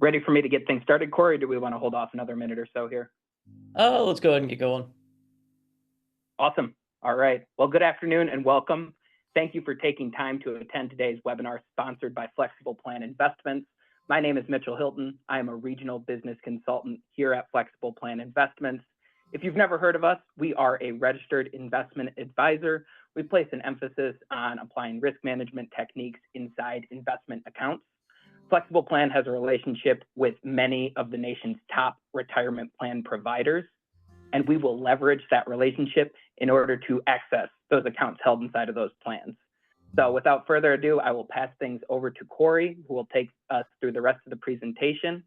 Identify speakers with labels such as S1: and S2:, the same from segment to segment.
S1: Ready for me to get things started, Corey? Or do we want to hold off another minute or so here?
S2: Let's go ahead and get going.
S1: Awesome. All right. Well, good afternoon and welcome. Thank you for taking time to attend today's webinar sponsored by Flexible Plan Investments. My name is Mitchell Hilton. I am a regional business consultant here at Flexible Plan Investments. If you've never heard of us, we are a registered investment advisor. We place an emphasis on applying risk management techniques inside investment accounts. Flexible Plan has a relationship with many of the nation's top retirement plan providers, and we will leverage that relationship in order to access those accounts held inside of those plans. So without further ado, I will pass things over to Corey, who will take us through the rest of the presentation,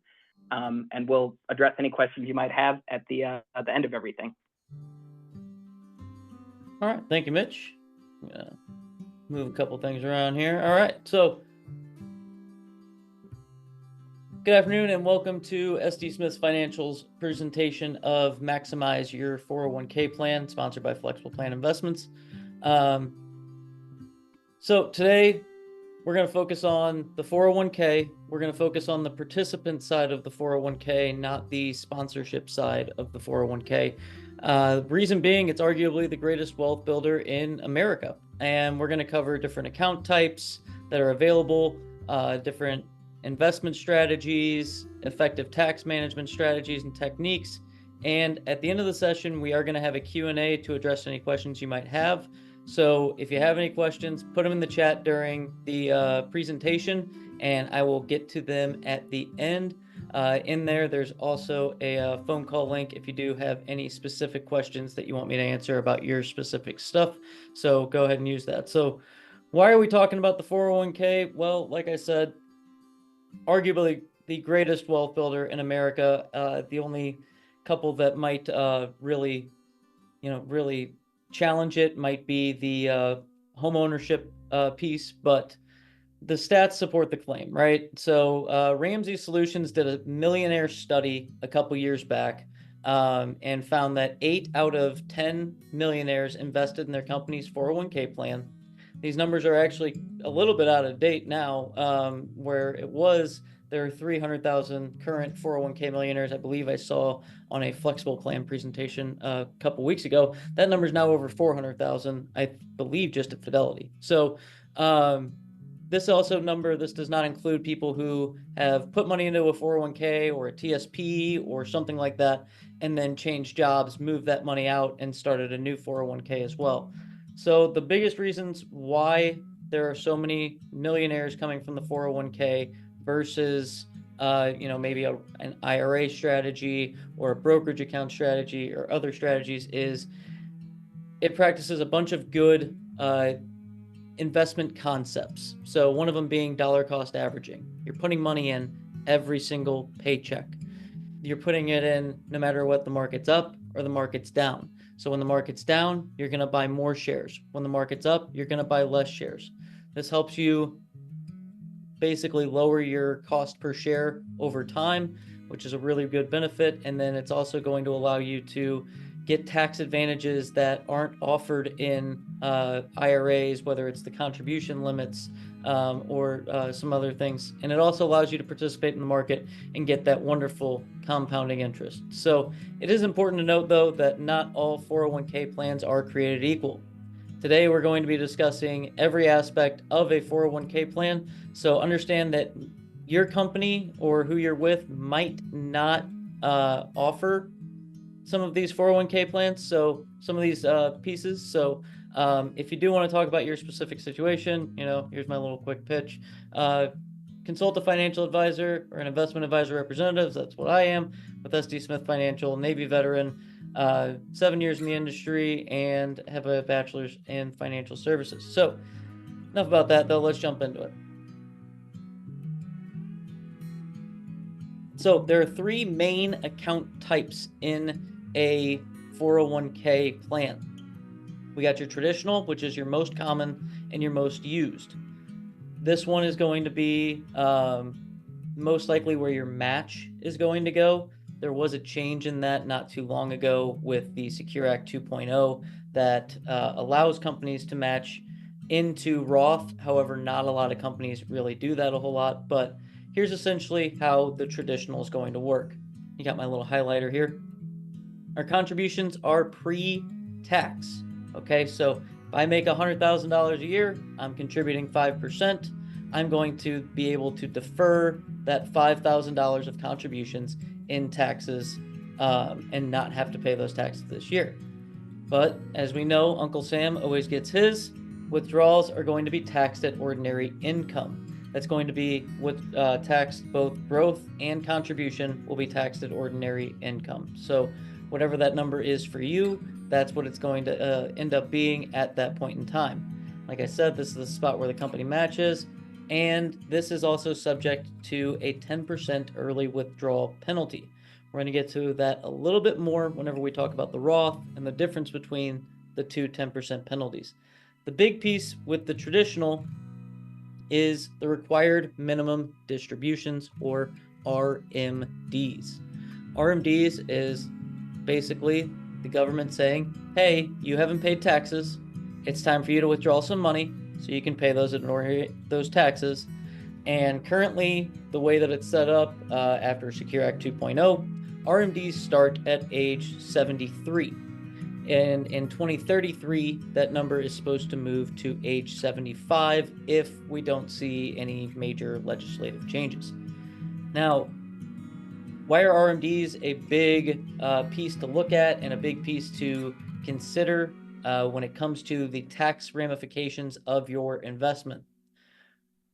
S1: and we'll address any questions you might have at the end of everything.
S2: All right, thank you, Mitch. I'm gonna move a couple things around here. All right, so good afternoon and welcome to SD Smith Financial's presentation of Maximize Your 401k Plan, sponsored by Flexible Plan Investments. So today we're going to focus on the 401k. We're going to focus on the participant side of the 401k, not the sponsorship side of the 401k. Reason being, it's arguably the greatest wealth builder in America. And we're going to cover different account types that are available, different investment strategies, effective tax management strategies and techniques. And at the end of the session, we are going to have a Q&A to address any questions you might have. So if you have any questions, put them in the chat during the presentation, and I will get to them at the end. In there, there's also a phone call link if you do have any specific questions that you want me to answer about your specific stuff. So go ahead and use that. So why are we talking about the 401k? Well, like I said, arguably the greatest wealth builder in America. The only couple that might really challenge it might be the home ownership piece, but the stats support the claim, right? So Ramsey Solutions did a millionaire study a couple years back and found that 8 out of 10 millionaires invested in their company's 401k plan. These numbers are actually a little bit out of date now, where it was there are 300,000 current 401k millionaires. I believe I saw on a Flexible Plan presentation a couple weeks ago. That number is now over 400,000, I believe, just at Fidelity. So this does not include people who have put money into a 401k or a TSP or something like that, and then changed jobs, moved that money out, and started a new 401k as well. So the biggest reasons why there are so many millionaires coming from the 401k versus maybe an IRA strategy or a brokerage account strategy or other strategies is it practices a bunch of good investment concepts. So one of them being dollar cost averaging. You're putting money in every single paycheck. You're putting it in no matter what the market's up or the market's down. So when the market's down, you're going to buy more shares. When the market's up, you're going to buy less shares. This helps you basically lower your cost per share over time, which is a really good benefit. And then it's also going to allow you to get tax advantages that aren't offered in IRAs, whether it's the contribution limits or some other things. And it also allows you to participate in the market and get that wonderful compounding interest. So it is important to note, though, that not all 401k plans are created equal. Today, we're going to be discussing every aspect of a 401k plan. So understand that your company or who you're with might not offer some of these 401k plans, so some of these pieces. So if you do want to talk about your specific situation, here's my little quick pitch. Consult a financial advisor or an investment advisor representative. That's what I am with SD Smith Financial, Navy veteran, 7 years in the industry, and have a bachelor's in financial services. So enough about that, though. Let's jump into it. So there are 3 main account types in a 401k plan. We got your traditional, which is your most common and your most used. This one is going to be most likely where your match is going to go. There was a change in that not too long ago with the Secure Act 2.0 that allows companies to match into Roth. However, not a lot of companies really do that a whole lot. But here's essentially how the traditional is going to work. You got my little highlighter here. Our contributions are pre-tax. Okay, so if I make $100,000 a year, I'm contributing 5%. I'm going to be able to defer that $5,000 of contributions in taxes and not have to pay those taxes this year. But as we know, Uncle Sam always gets his. Withdrawals are going to be taxed at ordinary income. That's going to be taxed, both growth and contribution will be taxed at ordinary income. So whatever that number is for you, that's what it's going to end up being at that point in time. Like I said, this is the spot where the company matches, and this is also subject to a 10% early withdrawal penalty. We're going to get to that a little bit more whenever we talk about the Roth and the difference between the two 10% penalties. The big piece with the traditional is the required minimum distributions, or RMDs. RMDs is basically the government saying, hey, you haven't paid taxes. It's time for you to withdraw some money so you can pay those taxes. And currently, the way that it's set up after Secure Act 2.0, RMDs start at age 73. And in 2033, that number is supposed to move to age 75 if we don't see any major legislative changes. Now, why are RMDs a big piece to look at and a big piece to consider when it comes to the tax ramifications of your investment?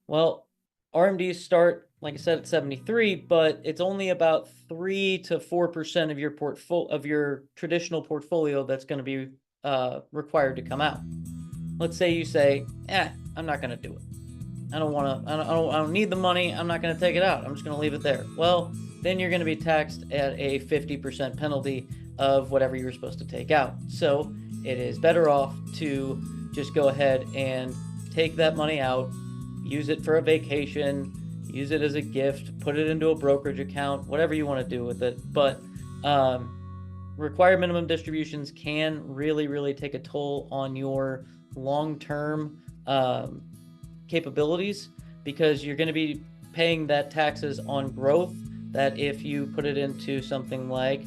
S2: Well, RMDs start, like I said, at 73, but it's only about 3 to 4% of your traditional portfolio that's going to be required to come out. Let's say you say, I'm not going to do it. I don't need the money. I'm not going to take it out. I'm just going to leave it there. Well, then you're going to be taxed at a 50% penalty of whatever you were supposed to take out. So it is better off to just go ahead and take that money out, use it for a vacation, use it as a gift, put it into a brokerage account, whatever you want to do with it. But required minimum distributions can really, really take a toll on your long-term capabilities, because you're going to be paying that taxes on growth that if you put it into something like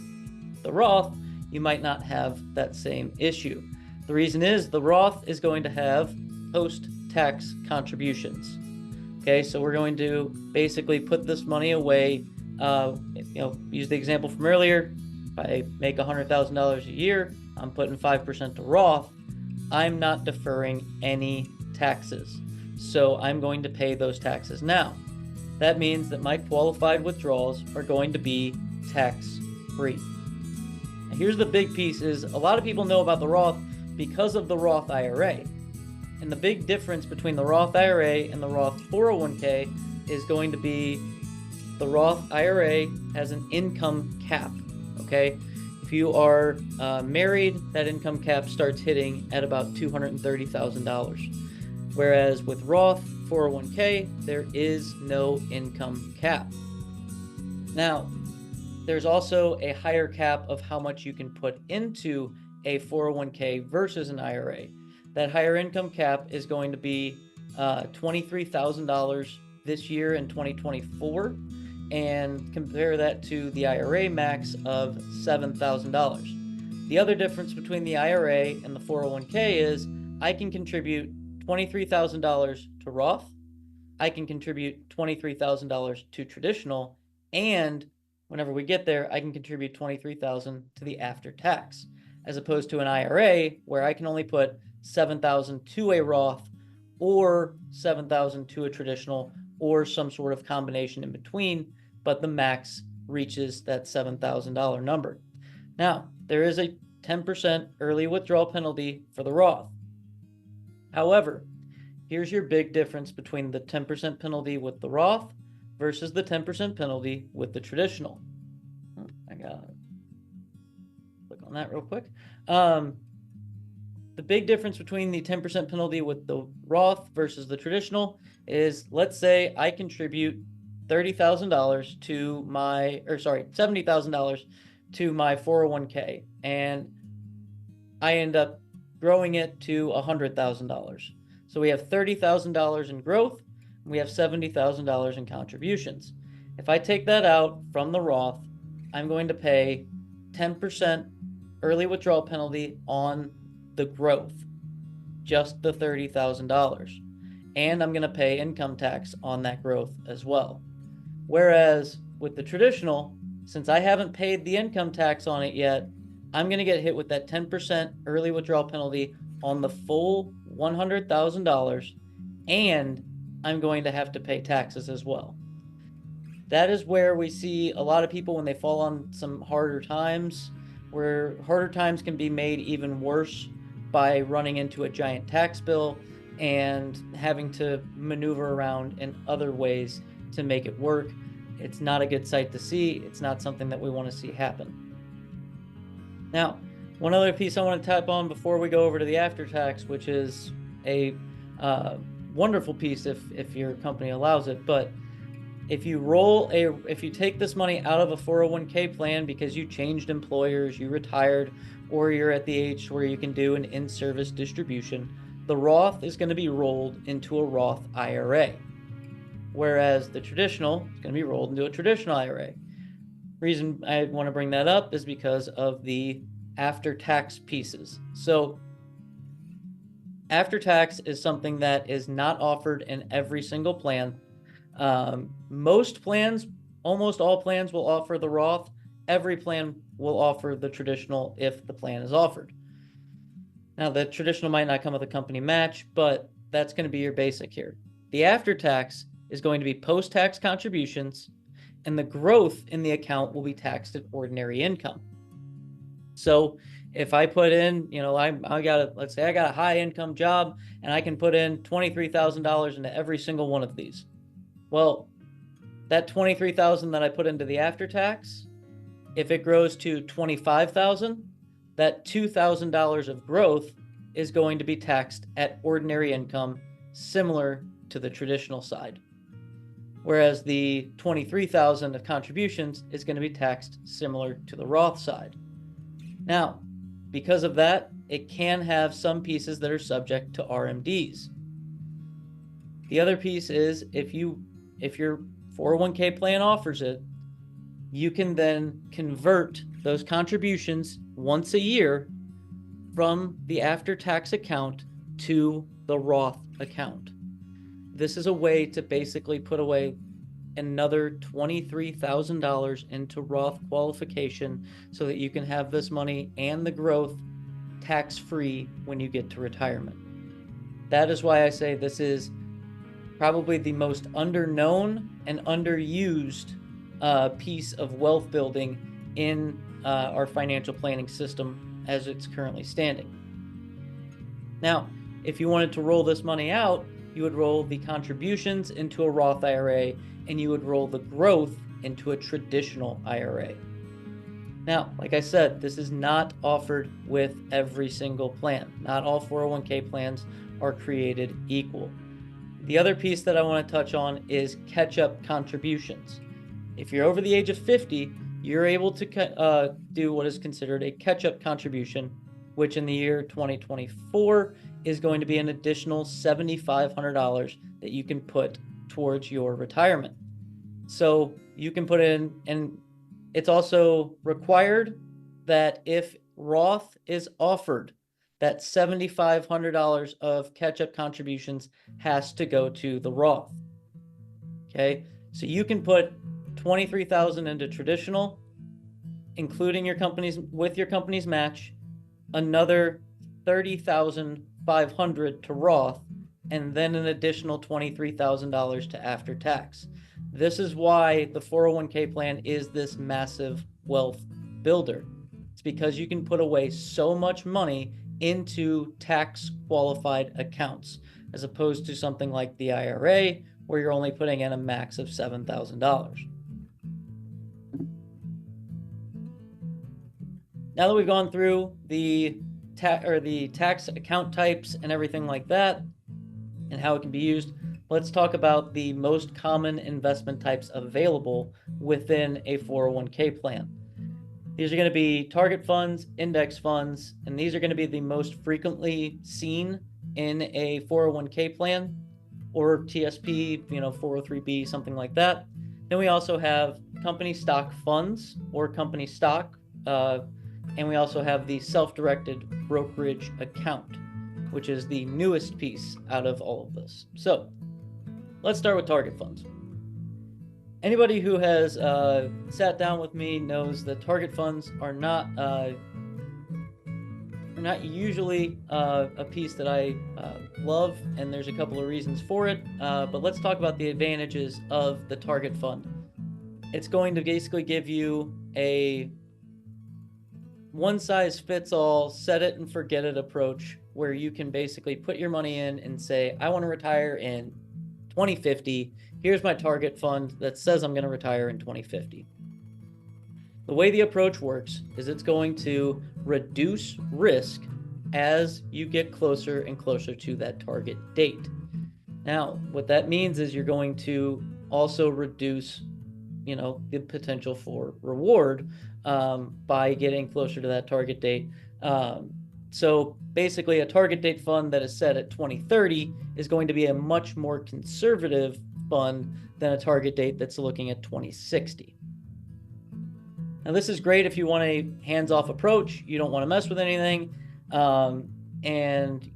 S2: the Roth, you might not have that same issue. The reason is the Roth is going to have post-tax contributions. Okay, so we're going to basically put this money away. Use the example from earlier. If I make $100,000 a year, I'm putting 5% to Roth. I'm not deferring any taxes. So I'm going to pay those taxes now. That means that my qualified withdrawals are going to be tax-free. Now, here's the big piece is a lot of people know about the Roth because of the Roth IRA. And the big difference between the Roth IRA and the Roth 401k is going to be the Roth IRA has an income cap, okay? If you are married, that income cap starts hitting at about $230,000. Whereas with Roth 401k, there is no income cap. Now, there's also a higher cap of how much you can put into a 401k versus an IRA. That higher income cap is going to be $23,000 this year in 2024, and compare that to the IRA max of $7,000. The other difference between the IRA and the 401k is I can contribute $23,000 to Roth, I can contribute $23,000 to traditional, and whenever we get there, I can contribute $23,000 to the after tax, as opposed to an IRA where I can only put $7,000 to a Roth or $7,000 to a traditional or some sort of combination in between, but the max reaches that $7,000 number. Now, there is a 10% early withdrawal penalty for the Roth. However, here's your big difference between the 10% penalty with the Roth versus the 10% penalty with the traditional. I gotta click on that real quick. The big difference between the 10% penalty with the Roth versus the traditional is, let's say I contribute $70,000 to my 401k, and I end up growing it to $100,000. So we have $30,000 in growth. we have $70,000 in contributions. If I take that out from the Roth, I'm going to pay 10% early withdrawal penalty on the growth, just the $30,000. And I'm going to pay income tax on that growth as well. Whereas with the traditional, since I haven't paid the income tax on it yet, I'm going to get hit with that 10% early withdrawal penalty on the full $100,000, and I'm going to have to pay taxes as well. That is where we see a lot of people when they fall on some harder times, where harder times can be made even worse by running into a giant tax bill and having to maneuver around in other ways to make it work. It's not a good sight to see. It's not something that we want to see happen. Now, one other piece I want to tap on before we go over to the after tax, which is a wonderful piece if your company allows it, but if you take this money out of a 401k plan because you changed employers, you retired, or you're at the age where you can do an in-service distribution, the Roth is going to be rolled into a Roth IRA, whereas the traditional is going to be rolled into a traditional IRA. Reason I want to bring that up is because of the after-tax pieces. So after-tax is something that is not offered in every single plan. Most plans, almost all plans will offer the Roth. Every plan will offer the traditional if the plan is offered. Now, the traditional might not come with a company match, but that's going to be your basic here. The after-tax is going to be post-tax contributions, and the growth in the account will be taxed at ordinary income. So if I put in, let's say I got a high income job and I can put in $23,000 into every single one of these. Well, that $23,000 that I put into the after tax, if it grows to $25,000, that $2,000 of growth is going to be taxed at ordinary income, similar to the traditional side. Whereas the $23,000 of contributions is going to be taxed similar to the Roth side. Now, because of that, it can have some pieces that are subject to RMDs. The other piece is if your 401k plan offers it, you can then convert those contributions once a year from the after-tax account to the Roth account. This is a way to basically put away another $23,000 into Roth qualification so that you can have this money and the growth tax-free when you get to retirement. That is why I say this is probably the most underknown and underused piece of wealth building in our financial planning system as it's currently standing. Now, if you wanted to roll this money out, you would roll the contributions into a Roth IRA and you would roll the growth into a traditional IRA. Now, like I said, this is not offered with every single plan. Not all 401k plans are created equal. The other piece that I want to touch on is catch-up contributions. If you're over the age of 50, you're able to do what is considered a catch-up contribution, which in the year 2024 is going to be an additional $7,500 that you can put towards your retirement. So you can put in, and it's also required that if Roth is offered, that $7,500 of catch-up contributions has to go to the Roth. Okay, so you can put $23,000 into traditional, including your company's match, another $30,500 to Roth, and then an additional $23,000 to after tax. This is why the 401k plan is this massive wealth builder. It's because you can put away so much money into tax qualified accounts, as opposed to something like the IRA, where you're only putting in a max of $7,000. Now that we've gone through the tax account types and everything like that, and how it can be used, let's talk about the most common investment types available within a 401k plan. These are going to be target funds, index funds, and these are going to be the most frequently seen in a 401k plan. or TSP, 403B, something like that. Then we also have company stock funds or company stock, and we also have the self-directed brokerage account, which is the newest piece out of all of this. So let's start with target funds. Anybody who has sat down with me knows that target funds are not usually a piece that I love, and there's a couple of reasons for it. But let's talk about the advantages of the target fund. It's going to basically give you a one-size-fits-all, set it and forget it approach, where you can basically put your money in and say, I want to retire in 2050. Here's my target fund that says I'm going to retire in 2050. The way the approach works is it's going to reduce risk as you get closer and closer to that target date. Now, what that means is you're going to also reduce, the potential for reward by getting closer to that target date. So basically, a target date fund that is set at 2030 is going to be a much more conservative fund than a target date that's looking at 2060. Now, this is great if you want a hands-off approach. You don't want to mess with anything, and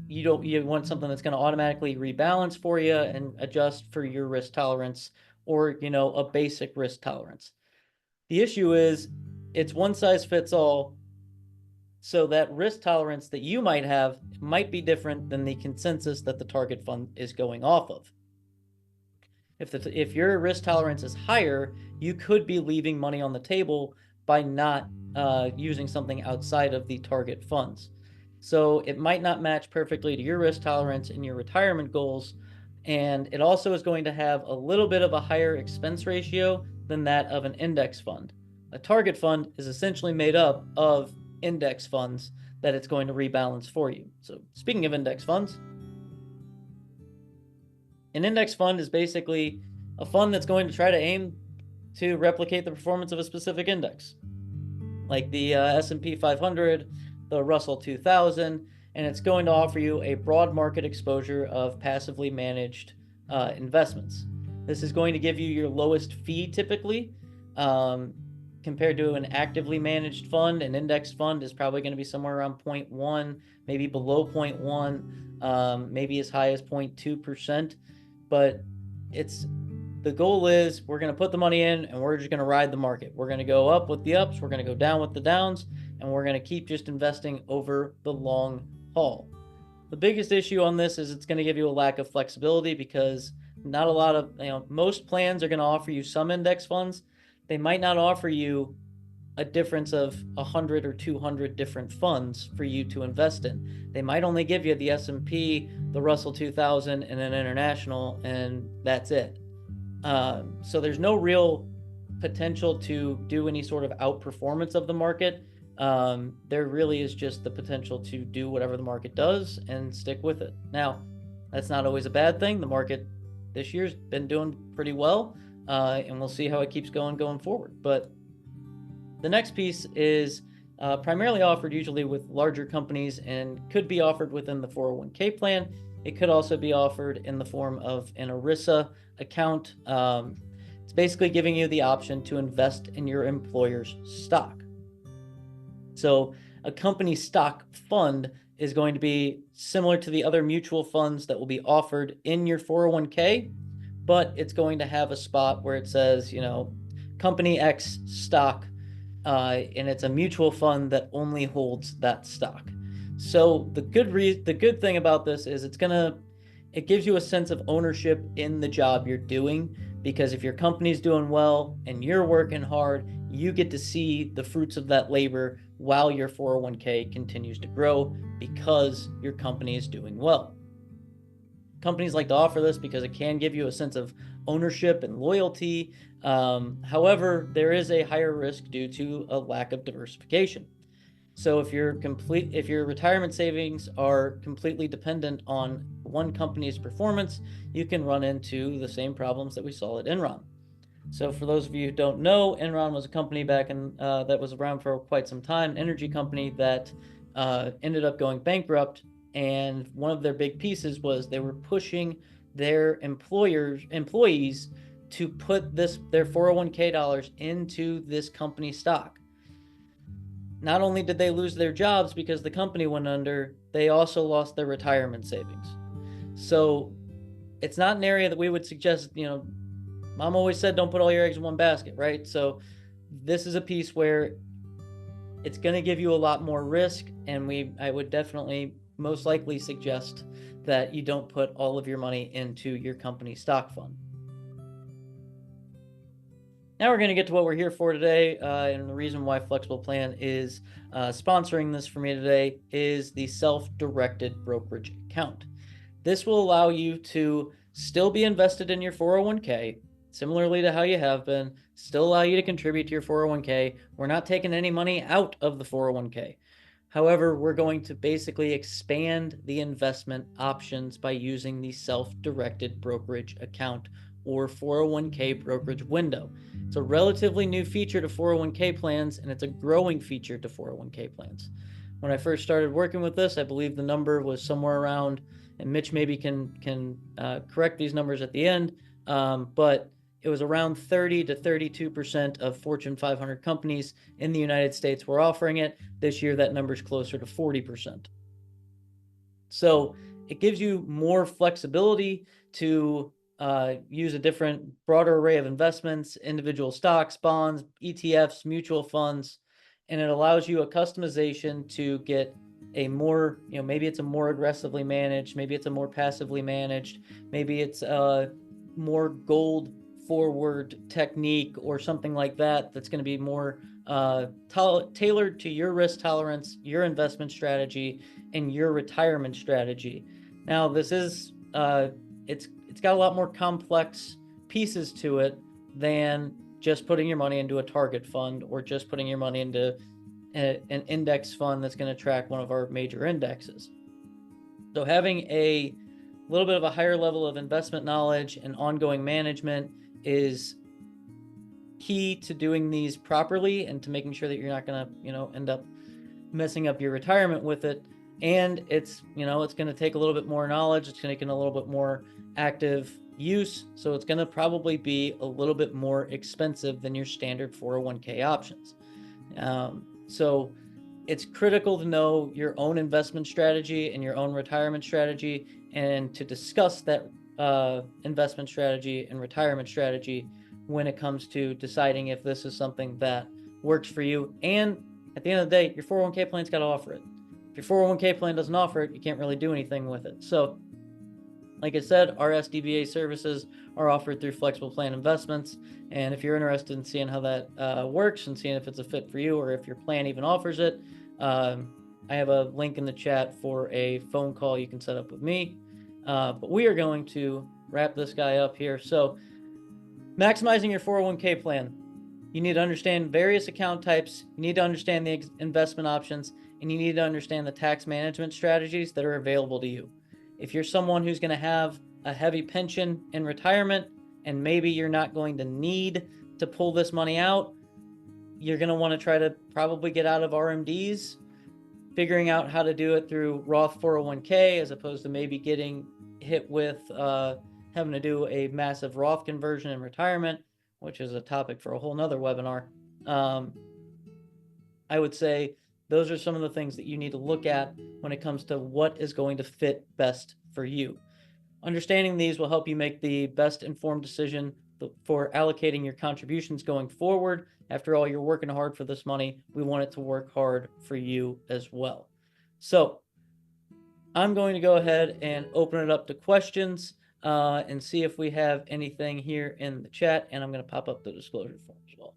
S2: you want something that's going to automatically rebalance for you and adjust for your risk tolerance, or a basic risk tolerance. The issue is it's one size fits all, so that risk tolerance that you might have might be different than the consensus that the target fund is going off of. If your risk tolerance is higher, you could be leaving money on the table by not using something outside of the target funds. So it might not match perfectly to your risk tolerance and your retirement goals. And it also is going to have a little bit of a higher expense ratio than that of an index fund. A target fund is essentially made up of index funds that it's going to rebalance for you. So speaking of index funds, an index fund is basically a fund that's going to try to aim to replicate the performance of a specific index, like the S&P 500, the Russell 2000, and it's going to offer you a broad market exposure of passively managed investments. This is going to give you your lowest fee typically, compared to an actively managed fund. An index fund is probably going to be somewhere around 0.1, maybe below 0.1, maybe as high as 0.2%. But the goal is we're going to put the money in and we're just going to ride the market. We're going to go up with the ups, we're going to go down with the downs, and we're going to keep just investing over the long haul. The biggest issue on this is it's going to give you a lack of flexibility, because not a lot of, most plans are going to offer you some index funds. They might not offer you a difference of 100 or 200 different funds for you to invest in. They might only give you the S&P, the Russell 2000, and an international, and that's it. So there's no real potential to do any sort of outperformance of the market. There really is just the potential to do whatever the market does and stick with it. Now, that's not always a bad thing. The market this year's been doing pretty well, and we'll see how it keeps going forward. But the next piece is primarily offered usually with larger companies and could be offered within the 401k plan. It could also be offered in the form of an ERISA account. It's basically giving you the option to invest in your employer's stock. So a company stock fund is going to be similar to the other mutual funds that will be offered in your 401k, but it's going to have a spot where it says, company X stock, and it's a mutual fund that only holds that stock. So the good thing about this is it gives you a sense of ownership in the job you're doing, because if your company's doing well and you're working hard, you get to see the fruits of that labor while your 401k continues to grow because your company is doing well. Companies like to offer this because it can give you a sense of ownership and loyalty. However, there is a higher risk due to a lack of diversification. So if your retirement savings are completely dependent on one company's performance, you can run into the same problems that we saw at Enron. So for those of you who don't know, Enron was a company back in that was around for quite some time, an energy company that ended up going bankrupt. And one of their big pieces was they were pushing their employees to put their 401k dollars into this company stock. Not only did they lose their jobs because the company went under, they also lost their retirement savings. So it's not an area that we would suggest. Mom always said, don't put all your eggs in one basket, right? So this is a piece where it's going to give you a lot more risk, and I would definitely most likely suggest that you don't put all of your money into your company stock fund. Now we're going to get to what we're here for today, and the reason why Flexible Plan is sponsoring this for me today is the self-directed brokerage account. This will allow you to still be invested in your 401k, similarly to how you have been, still allow you to contribute to your 401k. We're not taking any money out of the 401k. However, we're going to basically expand the investment options by using the self-directed brokerage account or 401k brokerage window. It's a relatively new feature to 401k plans, and it's a growing feature to 401k plans. When I first started working with this, I believe the number was somewhere around, and Mitch maybe can correct these numbers at the end, but it was around 30 to 32% of Fortune 500 companies in the United States were offering it. This year, that number is closer to 40%. So it gives you more flexibility to use a different, broader array of investments, individual stocks, bonds, ETFs, mutual funds, and it allows you a customization to get a more, maybe it's a more aggressively managed, maybe it's a more passively managed, maybe it's a more gold forward technique or something like that that's going to be more tailored to your risk tolerance, your investment strategy, and your retirement strategy. Now, this is it's got a lot more complex pieces to it than just putting your money into a target fund or just putting your money into an index fund that's going to track one of our major indexes. So having a little bit of a higher level of investment knowledge and ongoing management is key to doing these properly and to making sure that you're not going to, end up messing up your retirement with it. And it's going to take a little bit more knowledge. It's going to take a little bit more active use. So it's going to probably be a little bit more expensive than your standard 401k options. So it's critical to know your own investment strategy and your own retirement strategy, and to discuss that investment strategy and retirement strategy when it comes to deciding if this is something that works for you. And at the end of the day, your 401k plan's got to offer it. If your 401k plan doesn't offer it, you can't really do anything with it. So, like I said, our SDBA services are offered through Flexible Plan Investments. And if you're interested in seeing how that works and seeing if it's a fit for you or if your plan even offers it, I have a link in the chat for a phone call you can set up with me. But we are going to wrap this guy up here. So, maximizing your 401k plan. You need to understand various account types. You need to understand the investment options, and you need to understand the tax management strategies that are available to you. If you're someone who's going to have a heavy pension in retirement, and maybe you're not going to need to pull this money out, you're going to want to try to probably get out of RMDs, figuring out how to do it through Roth 401k, as opposed to maybe getting hit with having to do a massive Roth conversion in retirement, which is a topic for a whole nother webinar. I would say those are some of the things that you need to look at when it comes to what is going to fit best for you. Understanding these will help you make the best informed decision for allocating your contributions going forward. After all, you're working hard for this money. We want it to work hard for you as well. So I'm going to go ahead and open it up to questions and see if we have anything here in the chat. And I'm going to pop up the disclosure form as well.